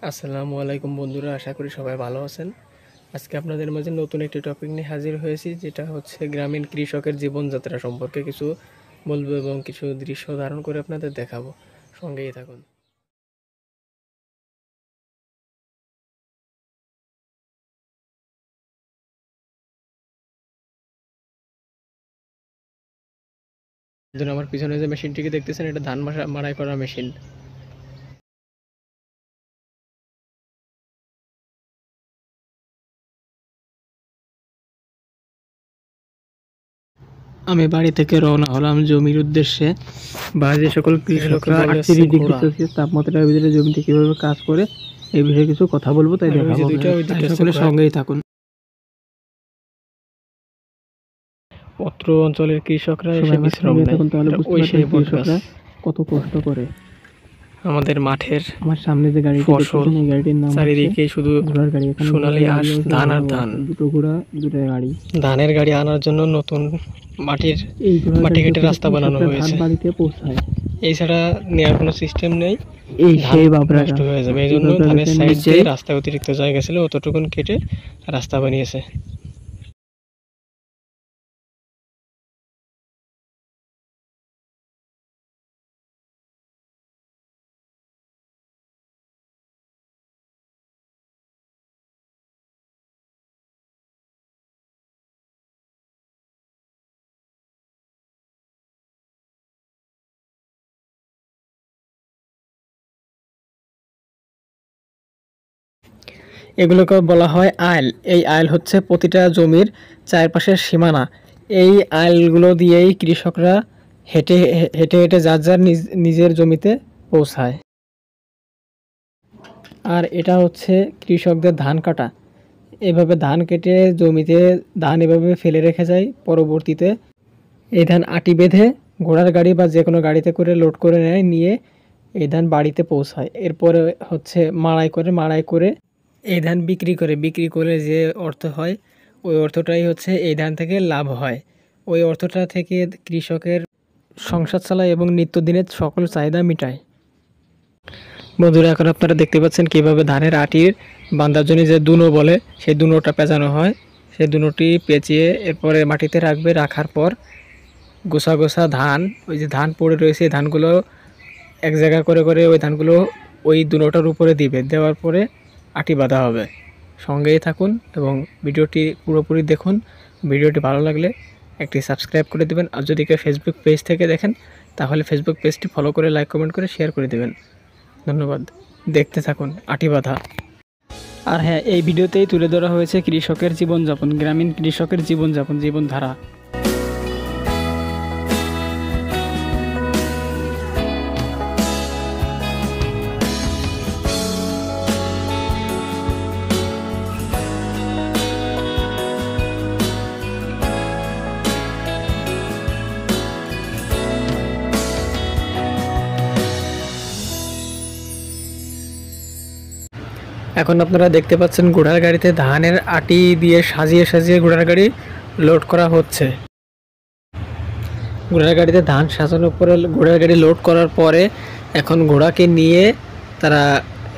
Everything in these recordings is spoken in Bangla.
আসসালামু আলাইকুম বন্ধুরা, আশা করি সবাই ভালো আছেন। আজকে আপনাদের মাঝে নতুন একটি টপিক নিয়ে হাজির হয়েছি, যেটা হচ্ছে গ্রামীণ কৃষকের জীবনযাত্রা সম্পর্কে কিছু বলবো এবং কিছু দৃশ্য ধারণ করে আপনাদের দেখাবো। সঙ্গেই থাকুন। আমার পিছনে যে মেশিনটিকে দেখতেছেন, এটা ধান মাড়াই করা মেশিন। আমি বাড়ি থেকে রওনা হলাম জমির উদ্দেশ্যে। বা যে সকল কৃষকরা 38 ডিগ্রি সেলসিয়াস তাপমাত্রার ভিতরে জমিতে কিভাবে কাজ করে এই বিষয়ে কিছু কথা বলবো, তাই দেখাবো। সকলে সঙ্গেই থাকুন। পত্র অঞ্চলের কৃষকরা এসে বিশ্রাম নেয়, তাহলে কৃষকরা কত কষ্ট করে। আমাদের মাঠের আমার সামনে যে গাড়ি ফসল, এই গাড়িটির নাম চারিদিকে শুধু ঘোড়ার গাড়ি। সোনালী আঁশ, ধান আর ধান, দুটো ঘোড়া দুটো গাড়ি। ধানের গাড়ি আনার জন্য নতুন মাটি কেটে রাস্তা বানানো হয়েছে। বাড়িতে পৌঁছায়, এছাড়া নেওয়ার কোনো সিস্টেম নেই। এই সেই বাবরা নষ্ট হয়ে যাবে, এই জন্য ধানের সাইড দিয়ে রাস্তায় অতিরিক্ত জায়গা ছিল, অতটুকুন কেটে রাস্তা বানিয়েছে। এগুলোকে বলা হয় আইল। এই আইল হচ্ছে প্রতিটা জমির চারপাশের সীমানা। এই আইলগুলো দিয়েই কৃষকরা হেঁটে হেঁটে হেঁটে যার যার নিজের জমিতে পৌঁছায়। আর এটা হচ্ছে কৃষকদের ধান কাটা। এভাবে ধান কেটে জমিতে ধান এভাবে ফেলে রেখে যায়। পরবর্তীতে এই ধান আটি বেঁধে ঘোড়ার গাড়ি বা যে কোনো গাড়িতে করে লোড করে নেয়, নিয়ে এই ধান বাড়িতে পৌঁছায়। এরপরে হচ্ছে মাড়াই করে এই ধান বিক্রি করে যে অর্থ হয়, ওই অর্থটাই হচ্ছে এই ধান থেকে লাভ হয়। ওই অর্থটা থেকে কৃষকের সংসার চালায় এবং নিত্যদিনের সকল চাহিদা মিটায়। বন্ধুরা, এখন আপনারা দেখতে পাচ্ছেন কিভাবে ধানের আটির বান্ধার জন্য যে দুনো বলে, সেই দুনোটা পেঁচানো হয়। সেই দুনোটি পেঁচিয়ে এরপরে মাটিতে রাখবে। রাখার পর গোছা গোছা ধান, ওই যে ধান পড়ে রয়েছে, এই ধানগুলো এক জায়গা করে করে ওই ধানগুলো ওই দুনোটার উপরে দিবে। দেওয়ার পরে আটি বাঁধা হবে। সঙ্গেই থাকুন এবং ভিডিওটি পুরোপুরি দেখুন। ভিডিওটি ভালো লাগলে একটি সাবস্ক্রাইব করে দেবেন। আর যদি কেউ ফেসবুক পেজ থেকে দেখেন, তাহলে ফেসবুক পেজটি ফলো করে লাইক কমেন্ট করে শেয়ার করে দেবেন। ধন্যবাদ। দেখতে থাকুন আটি বাঁধা। আর হ্যাঁ, এই ভিডিওতেই তুলে ধরা হয়েছে কৃষকের জীবনযাপন, গ্রামীণ কৃষকের জীবনযাপন, জীবনধারা। এখন আপনারা দেখতে পাচ্ছেন ঘোড়ার গাড়িতে ধানের আটি দিয়ে সাজিয়ে সাজিয়ে ঘোড়ার গাড়ি লোড করা হচ্ছে। ঘোড়ার গাড়িতে ধান সাজানোর পরে ঘোড়ার গাড়ি লোড করার পরে এখন ঘোড়াকে নিয়ে তারা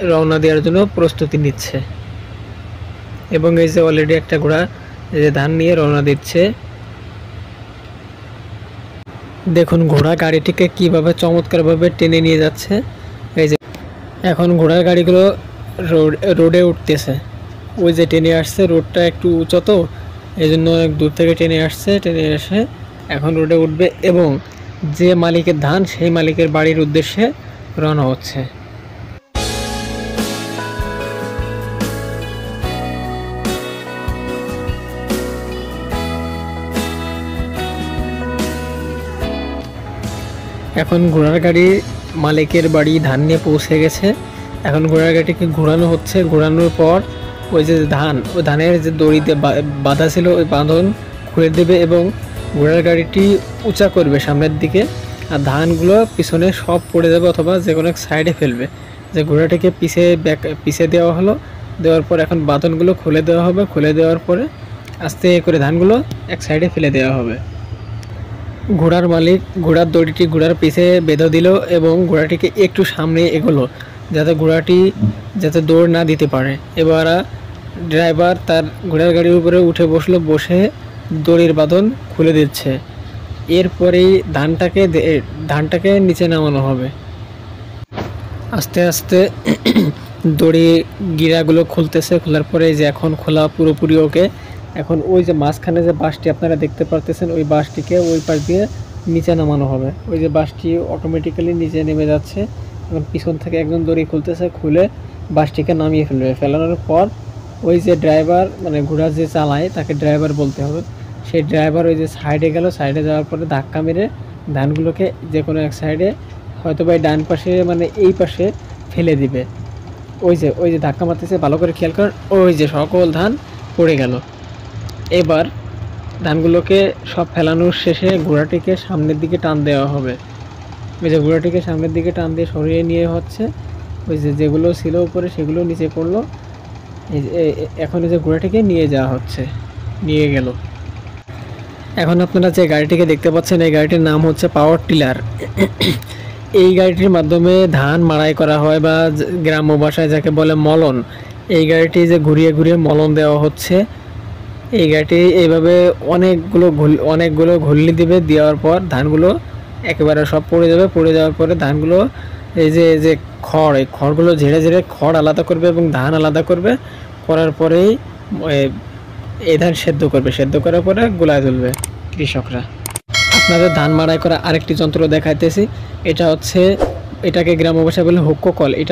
রওনা দেওয়ার জন্য প্রস্তুতি নিচ্ছে। এবং এই যে অলরেডি একটা ঘোড়া যে ধান নিয়ে রওনা দিচ্ছে। দেখুন ঘোড়া গাড়িটিকে কিভাবে চমৎকারভাবে টেনে নিয়ে যাচ্ছে। এই যে এখন ঘোড়ার গাড়িগুলো রোডে উঠতেছে। ওই যে টেনে আসছে, রোডটা একটু উঁচু, তো এই জন্য অনেক দূর থেকে টেনে আসছে। টেনে এসে এখন রোডে উঠবে এবং যে মালিকের ধান, সেই মালিকের বাড়ির উদ্দেশ্যে রওনা হচ্ছে। এখন ঘোড়ার গাড়ি মালিকের বাড়ি ধান নিয়ে পৌঁছে গেছে। এখন ঘোড়ার গাড়িটিকে ঘোরানো হচ্ছে। ঘোরানোর পর ওই যে ধান, ওই ধানের যে দড়িতে বাঁধা ছিল, ওই বাঁধন খুলে দেবে এবং ঘোড়ার গাড়িটি উঁচা করবে সামনের দিকে। আর ধানগুলো পিছনে সব পড়ে যাবে অথবা যে কোনো এক সাইডে ফেলবে। যে ঘোড়াটিকে পিছে দেওয়া হলো। দেওয়ার পর এখন বাঁধনগুলো খুলে দেওয়া হবে। খুলে দেওয়ার পরে আস্তে করে ধানগুলো এক সাইডে ফেলে দেওয়া হবে। ঘোড়ার মালিক ঘোড়ার দড়িটি ঘোড়ার পিছে বেঁধে দিল এবং ঘোড়াটিকে একটু সামনে এগোলো। যাতে ঘোড়াটি যাতে দৌড় না দিতে পারে। এবার ড্রাইভার তার ঘোড়ার গাড়ির উপরে উঠে বসলো, বসে দড়ির বাঁধন খুলে দিচ্ছে। এরপরেই ধানটাকে নিচে নামানো হবে। আস্তে আস্তে দড়ি গিরাগুলো খুলতেছে, খোলার পরে যে এখন খোলা পুরোপুরি ওকে। এখন ওই যে মাঝখানে যে বাঁশটি আপনারা দেখতে পারতেছেন, ওই বাঁশটিকে ওই পাশ দিয়ে নিচে নামানো হবে। ওই যে বাঁশটি অটোমেটিক্যালি নিচে নেমে যাচ্ছে। এখন পিছন থেকে একজন দড়ি খুলতেছে, খুলে বাঁশটিকে নামিয়ে ফেলবে। ফেলানোর পর ওই যে ড্রাইভার মানে ঘোড়া যে চালায় তাকে ড্রাইভার বলতে হবে। সেই ড্রাইভার ওই যে সাইডে গেল, সাইডে যাওয়ার পরে ধাক্কা মেরে ধানগুলোকে যে কোনো এক সাইডে, হয়তো বা ডান পাশে মানে এই পাশে ফেলে দিবে। ওই যে ধাক্কা মারতেছে, ভালো করে খেয়াল কর, ওই যে সকল ধান পড়ে গেল। এবার ধানগুলোকে সব ফেলানোর শেষে ঘোড়াটিকে সামনের দিকে টান দেওয়া হবে। ওই যে ঘোড়াটিকে সামনের দিকে টান দিয়ে সরিয়ে নিয়ে হচ্ছে, ওই যে যেগুলো ছিল উপরে সেগুলো নিচে পড়লো। এখন এই যে ঘোড়াটিকে নিয়ে যাওয়া হচ্ছে, নিয়ে গেল। এখন আপনারা যে গাড়িটিকে দেখতে পাচ্ছেন, এই গাড়িটির নাম হচ্ছে পাওয়ার টিলার। এই গাড়িটির মাধ্যমে ধান মাড়াই করা হয়, বা গ্রাম্য ভাষায় যাকে বলে মলন। এই গাড়িটি যে ঘুরিয়ে ঘুরিয়ে মলন দেওয়া হচ্ছে। এই গাড়িটি এইভাবে অনেকগুলো ঘুরলি দিবে, দেওয়ার পর ধানগুলো একেবারে সব পড়ে যাবে। পড়ে যাওয়ার পরে ধানগুলো এই যে খড়, এই খড়গুলো ঝেড়ে ঝেড়ে খড় আলাদা করবে এবং ধান আলাদা করবে। করার পরেই এই ধান সেদ্ধ করবে। সেদ্ধ করার পরে গোলায় তুলবে কৃষকরা। আপনাদের ধান মাড়াই করা আরেকটি যন্ত্র দেখাইতেছি। এটাকে গ্রাম্য ভাষায় বলে হুক্কো কল। এটা